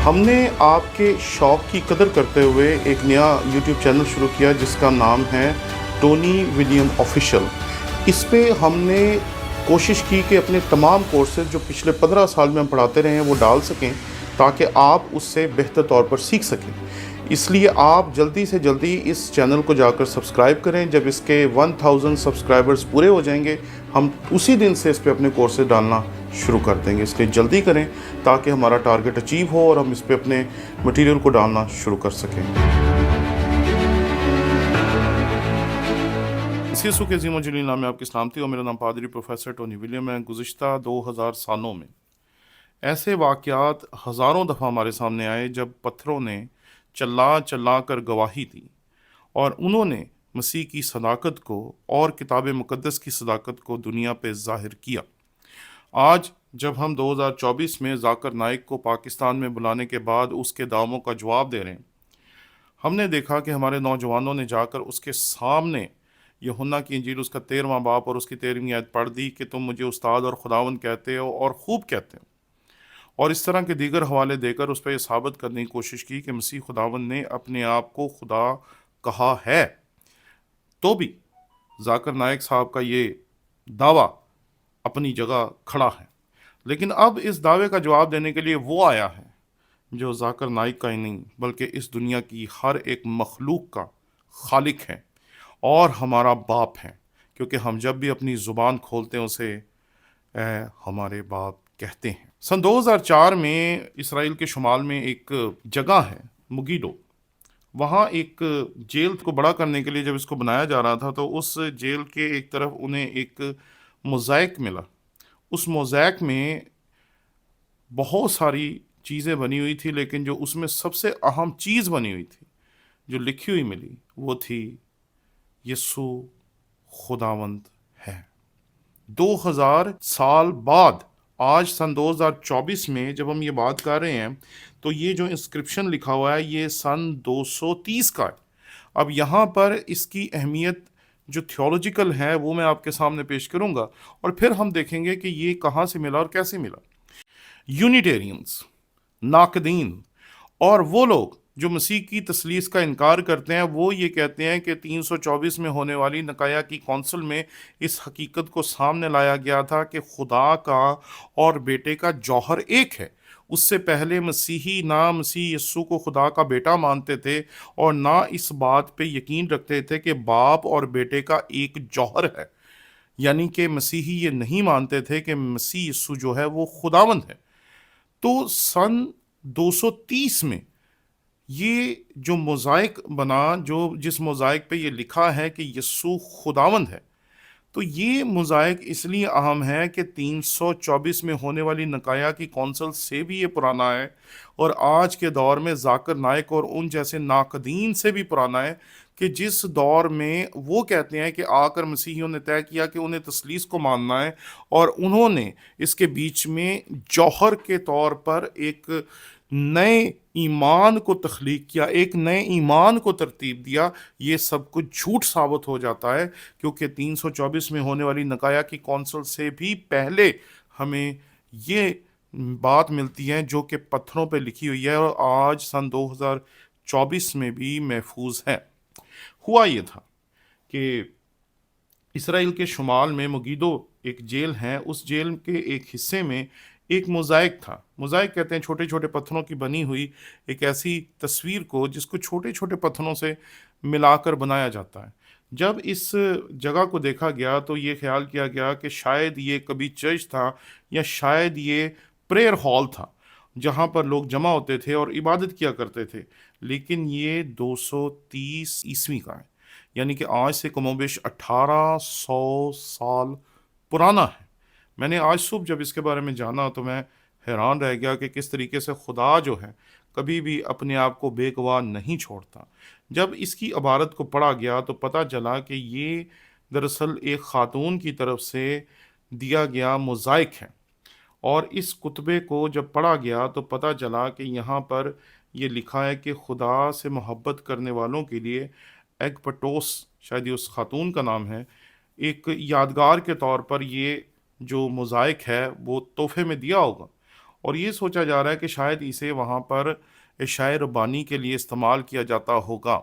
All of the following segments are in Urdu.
ہم نے آپ کے شوق کی قدر کرتے ہوئے ایک نیا یوٹیوب چینل شروع کیا جس کا نام ہے ٹونی ولیم آفیشل۔ اس پہ ہم نے کوشش کی کہ اپنے تمام کورسز جو پچھلے 15 سال میں ہم پڑھاتے رہے ہیں وہ ڈال سکیں تاکہ آپ اس سے بہتر طور پر سیکھ سکیں۔ اس لیے آپ جلدی سے جلدی اس چینل کو جا کر سبسکرائب کریں۔ جب اس کے 1000 سبسکرائبرز پورے ہو جائیں گے ہم اسی دن سے اس پہ اپنے کورسز ڈالنا شروع کر دیں گے، اس لیے جلدی کریں تاکہ ہمارا ٹارگٹ اچیو ہو اور ہم اس پہ اپنے مٹیریل کو ڈالنا شروع کر سکیں۔ اسی یسوع کے عظیم و جلیل نام میں آپ کی سلامتی ہو۔ میرا نام پادری پروفیسر ٹونی ولیم ہے۔ گزشتہ 2000 سالوں میں ایسے واقعات ہزاروں دفعہ ہمارے سامنے آئے جب پتھروں نے چلا کر گواہی دی اور انہوں نے مسیح کی صداقت کو اور کتاب مقدس کی صداقت کو دنیا پہ ظاہر کیا۔ آج جب ہم 2024 میں ذاکر نائک کو پاکستان میں بلانے کے بعد اس کے دعووں کا جواب دے رہے ہیں، ہم نے دیکھا کہ ہمارے نوجوانوں نے جا کر اس کے سامنے یوحنا کی انجیل اس کا 13واں باب اور اس کی 13ویں آیت پڑھ دی کہ تم مجھے استاد اور خداوند کہتے ہو اور خوب کہتے ہو، اور اس طرح کے دیگر حوالے دے کر اس پہ یہ ثابت کرنے کی کوشش کی کہ مسیح خداوند نے اپنے آپ کو خدا کہا ہے۔ تو بھی ذاکر نائک صاحب کا یہ دعویٰ اپنی جگہ کھڑا ہے، لیکن اب اس دعوے کا جواب دینے کے لیے وہ آیا ہے جو ذاکر نائک کا ہی نہیں بلکہ اس دنیا کی ہر ایک مخلوق کا خالق ہے اور ہمارا باپ ہے، کیونکہ ہم جب بھی اپنی زبان کھولتے ہیں اسے اے ہمارے باپ کہتے ہیں۔ سن 2004 میں اسرائیل کے شمال میں ایک جگہ ہے مگیڈو، وہاں ایک جیل کو بڑا کرنے کے لیے جب اس کو بنایا جا رہا تھا تو اس جیل کے ایک طرف انہیں ایک موزائک ملا۔ اس موزائک میں بہت ساری چیزیں بنی ہوئی تھی، لیکن جو اس میں سب سے اہم چیز بنی ہوئی تھی جو لکھی ہوئی ملی وہ تھی یسوع خداوند ہے۔ 2000 سال بعد آج سن 2024 میں جب ہم یہ بات کر رہے ہیں تو یہ جو انسکرپشن لکھا ہوا ہے یہ سن 230 کا ہے۔ اب یہاں پر اس کی اہمیت جو تھیولوجیکل ہے وہ میں آپ کے سامنے پیش کروں گا، اور پھر ہم دیکھیں گے کہ یہ کہاں سے ملا اور کیسے ملا۔ یونیٹیرینز، ناقدین اور وہ لوگ جو مسیح کی تثلیث کا انکار کرتے ہیں وہ یہ کہتے ہیں کہ 324 میں ہونے والی نقایا کی کونسل میں اس حقیقت کو سامنے لایا گیا تھا کہ خدا کا اور بیٹے کا جوہر ایک ہے۔ اس سے پہلے مسیحی نہ مسیح یسوع کو خدا کا بیٹا مانتے تھے اور نہ اس بات پہ یقین رکھتے تھے کہ باپ اور بیٹے کا ایک جوہر ہے، یعنی کہ مسیحی یہ نہیں مانتے تھے کہ مسیح یسوع جو ہے وہ خداوند ہے۔ تو سن 230 میں یہ جو موزائک بنا، جس موزائک پہ یہ لکھا ہے کہ یسوع خداوند ہے، تو یہ موزائک اس لیے اہم ہے کہ 324 میں ہونے والی نقایا کی کونسل سے بھی یہ پرانا ہے، اور آج کے دور میں ذاکر نائک اور ان جیسے ناقدین سے بھی پرانا ہے، کہ جس دور میں وہ کہتے ہیں کہ آ کر مسیحیوں نے طے کیا کہ انہیں تثلیث کو ماننا ہے، اور انہوں نے اس کے بیچ میں جوہر کے طور پر ایک نئے ایمان کو تخلیق کیا، ایک نئے ایمان کو ترتیب دیا۔ یہ سب کچھ جھوٹ ثابت ہو جاتا ہے، کیونکہ 324 میں ہونے والی نقایا کی کونسل سے بھی پہلے ہمیں یہ بات ملتی ہے جو کہ پتھروں پہ لکھی ہوئی ہے اور آج سن 2024 میں بھی محفوظ ہے۔ ہوا یہ تھا کہ اسرائیل کے شمال میں مگیدو ایک جیل ہے، اس جیل کے ایک حصے میں ایک موزائک تھا۔ موزائک کہتے ہیں چھوٹے چھوٹے پتھروں کی بنی ہوئی ایک ایسی تصویر کو جس کو چھوٹے چھوٹے پتھروں سے ملا کر بنایا جاتا ہے۔ جب اس جگہ کو دیکھا گیا تو یہ خیال کیا گیا کہ شاید یہ کبھی چرچ تھا یا شاید یہ پریئر ہال تھا جہاں پر لوگ جمع ہوتے تھے اور عبادت کیا کرتے تھے، لیکن یہ 230 عیسوی کا ہے، یعنی کہ آج سے کم و بیش 1800 سال پرانا ہے۔ میں نے آج صبح جب اس کے بارے میں جانا تو میں حیران رہ گیا کہ کس طریقے سے خدا جو ہے کبھی بھی اپنے آپ کو بے گواہ نہیں چھوڑتا۔ جب اس کی عبارت کو پڑھا گیا تو پتہ چلا کہ یہ دراصل ایک خاتون کی طرف سے دیا گیا موزائک ہے، اور اس کتبے کو جب پڑھا گیا تو پتہ چلا کہ یہاں پر یہ لکھا ہے کہ خدا سے محبت کرنے والوں کے لیے ایگ پٹوس، شاید یہ اس خاتون کا نام ہے، ایک یادگار کے طور پر یہ جو موزائک ہے وہ تحفے میں دیا ہوگا، اور یہ سوچا جا رہا ہے کہ شاید اسے وہاں پر عشاء ربانی کے لیے استعمال کیا جاتا ہوگا۔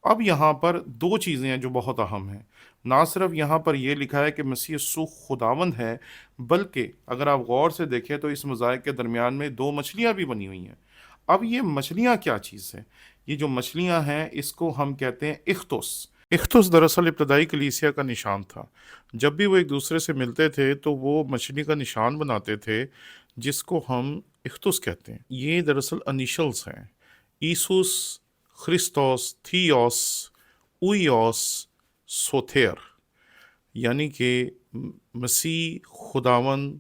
اب یہاں پر دو چیزیں ہیں جو بہت اہم ہیں، نہ صرف یہاں پر یہ لکھا ہے کہ مسیح یسوع خداوند ہے، بلکہ اگر آپ غور سے دیکھیں تو اس موزائک کے درمیان میں دو مچھلیاں بھی بنی ہوئی ہیں۔ اب یہ مچھلیاں کیا چیز ہے؟ یہ جو مچھلیاں ہیں اس کو ہم کہتے ہیں اختس۔ اختس دراصل ابتدائی کلیسیا کا نشان تھا۔ جب بھی وہ ایک دوسرے سے ملتے تھے تو وہ مچھلی کا نشان بناتے تھے جس کو ہم اختس کہتے ہیں۔ یہ دراصل انیشلز ہیں: ایسوس، خرسطوس، تھیوس، اوئیوس، سوتھیر، یعنی کہ مسیح خداوند،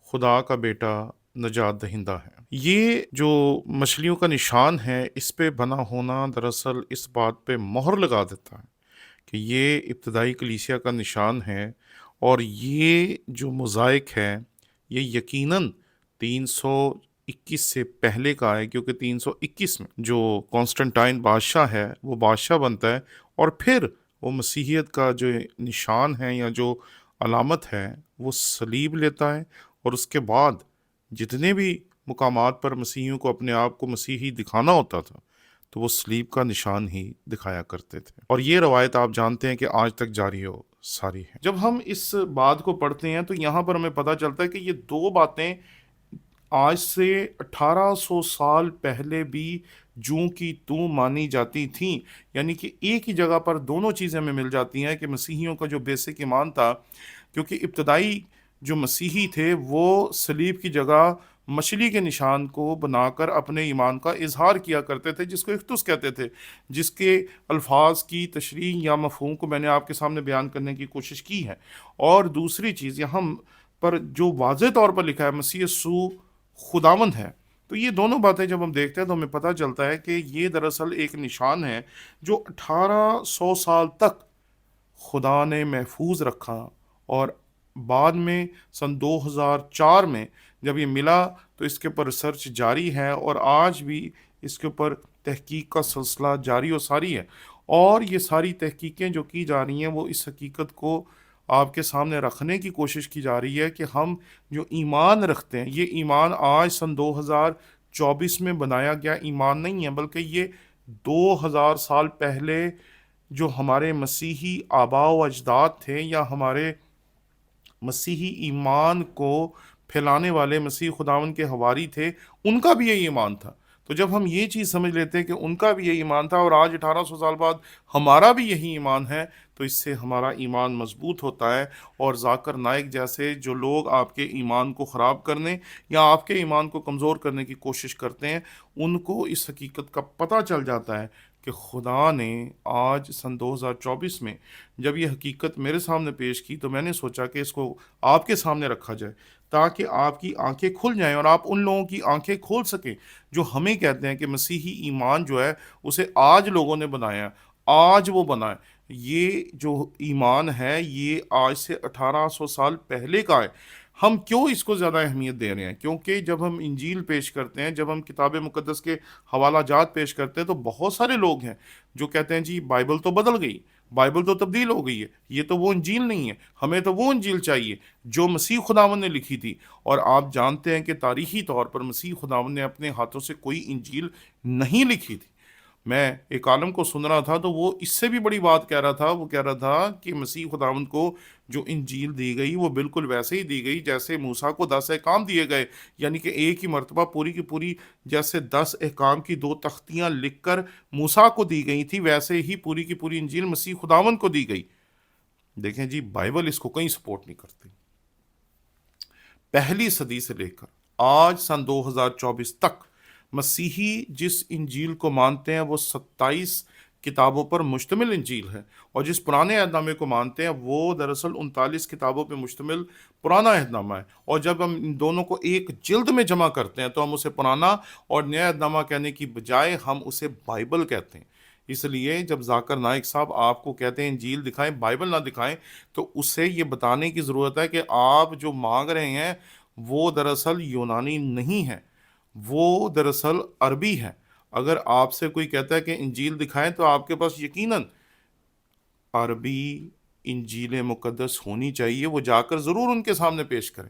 خدا کا بیٹا، نجات دہندہ ہے۔ یہ جو مچھلیوں کا نشان ہے اس پہ بنا ہونا دراصل اس بات پہ مہر لگا دیتا ہے کہ یہ ابتدائی کلیسیا کا نشان ہے، اور یہ جو موزائک ہے یہ یقیناً 321 سے پہلے کا ہے، کیونکہ 321 میں جو کانسٹنٹائن بادشاہ ہے وہ بادشاہ بنتا ہے، اور پھر وہ مسیحیت کا جو نشان ہے یا جو علامت ہے وہ صلیب لیتا ہے، اور اس کے بعد جتنے بھی مقامات پر مسیحیوں کو اپنے آپ کو مسیحی دکھانا ہوتا تھا تو وہ صلیب کا نشان ہی دکھایا کرتے تھے، اور یہ روایت آپ جانتے ہیں کہ آج تک جاری ہو ساری ہے۔ جب ہم اس بات کو پڑھتے ہیں تو یہاں پر ہمیں پتہ چلتا ہے کہ یہ دو باتیں آج سے 1800 سال پہلے بھی جوں کی توں مانی جاتی تھیں، یعنی کہ ایک ہی جگہ پر دونوں چیزیں ہمیں مل جاتی ہیں کہ مسیحیوں کا جو بیسک ایمان تھا، کیونکہ ابتدائی جو مسیحی تھے وہ صلیب کی جگہ مچھلی کے نشان کو بنا کر اپنے ایمان کا اظہار کیا کرتے تھے، جس کو اختس کہتے تھے، جس کے الفاظ کی تشریح یا مفہوم کو میں نے آپ کے سامنے بیان کرنے کی کوشش کی ہے۔ اور دوسری چیز یہاں پر جو واضح طور پر لکھا ہے مسیح یسوع خداوند ہے، تو یہ دونوں باتیں جب ہم دیکھتے ہیں تو ہمیں پتہ چلتا ہے کہ یہ دراصل ایک نشان ہے جو 1800 سال تک خدا نے محفوظ رکھا، اور بعد میں سن 2004 میں جب یہ ملا تو اس کے اوپر ریسرچ جاری ہے، اور آج بھی اس کے اوپر تحقیق کا سلسلہ جاری و ساری ہے، اور یہ ساری تحقیقیں جو کی جا رہی ہیں وہ اس حقیقت کو آپ کے سامنے رکھنے کی کوشش کی جا رہی ہے کہ ہم جو ایمان رکھتے ہیں یہ ایمان آج سن 2024 میں بنایا گیا ایمان نہیں ہے، بلکہ یہ 2000 سال پہلے جو ہمارے مسیحی آباء و اجداد تھے یا ہمارے مسیحی ایمان کو پھیلانے والے مسیح خداوند کے حواری تھے، ان کا بھی یہی ایمان تھا۔ تو جب ہم یہ چیز سمجھ لیتے ہیں کہ ان کا بھی یہی ایمان تھا اور آج 1800 سال بعد ہمارا بھی یہی ایمان ہے، تو اس سے ہمارا ایمان مضبوط ہوتا ہے، اور ذاکر نائک جیسے جو لوگ آپ کے ایمان کو خراب کرنے یا آپ کے ایمان کو کمزور کرنے کی کوشش کرتے ہیں، ان کو اس حقیقت کا پتہ چل جاتا ہے کہ خدا نے آج سن 2024 میں جب یہ حقیقت میرے سامنے پیش کی تو میں نے سوچا کہ اس کو آپ کے سامنے رکھا جائے، تاکہ آپ کی آنکھیں کھل جائیں اور آپ ان لوگوں کی آنکھیں کھول سکیں جو ہمیں کہتے ہیں کہ مسیحی ایمان جو ہے اسے آج لوگوں نے بنایا، آج وہ بنا ہے۔ یہ جو ایمان ہے یہ آج سے 1800 سال پہلے کا ہے۔ ہم کیوں اس کو زیادہ اہمیت دے رہے ہیں؟ کیونکہ جب ہم انجیل پیش کرتے ہیں، جب ہم کتاب مقدس کے حوالہ جات پیش کرتے ہیں، تو بہت سارے لوگ ہیں جو کہتے ہیں جی بائبل تو بدل گئی، بائبل تو تبدیل ہو گئی ہے، یہ تو وہ انجیل نہیں ہے، ہمیں تو وہ انجیل چاہیے جو مسیح خداوند نے لکھی تھی۔ اور آپ جانتے ہیں کہ تاریخی طور پر مسیح خداوند نے اپنے ہاتھوں سے کوئی انجیل نہیں لکھی تھی۔ میں ایک عالم کو سن رہا تھا تو وہ اس سے بھی بڑی بات کہہ رہا تھا، وہ کہہ رہا تھا کہ مسیح خداوند کو جو انجیل دی گئی وہ بالکل ویسے ہی دی گئی جیسے موسیٰ کو 10 احکام دیے گئے، یعنی کہ ایک ہی مرتبہ پوری کی پوری جیسے 10 احکام کی 2 تختیاں لکھ کر موسیٰ کو دی گئی تھی، ویسے ہی پوری کی پوری انجیل مسیح خداوند کو دی گئی۔ دیکھیں جی بائبل اس کو کہیں سپورٹ نہیں کرتی۔ پہلی صدی سے لے کر آج سن 2024 تک مسیحی جس انجیل کو مانتے ہیں وہ 27 کتابوں پر مشتمل انجیل ہے، اور جس پرانے عہد نامے کو مانتے ہیں وہ دراصل 39 کتابوں پر مشتمل پرانا عہد نامہ ہے، اور جب ہم ان دونوں کو ایک جلد میں جمع کرتے ہیں تو ہم اسے پرانا اور نیا عہد نامہ کہنے کی بجائے ہم اسے بائبل کہتے ہیں۔ اس لیے جب ذاکر نائک صاحب آپ کو کہتے ہیں انجیل دکھائیں بائبل نہ دکھائیں، تو اسے یہ بتانے کی ضرورت ہے کہ آپ جو مانگ رہے ہیں وہ دراصل یونانی نہیں ہے، وہ دراصل عربی ہے۔ اگر آپ سے کوئی کہتا ہے کہ انجیل دکھائیں تو آپ کے پاس یقیناً عربی انجیل مقدس ہونی چاہیے، وہ جا کر ضرور ان کے سامنے پیش کریں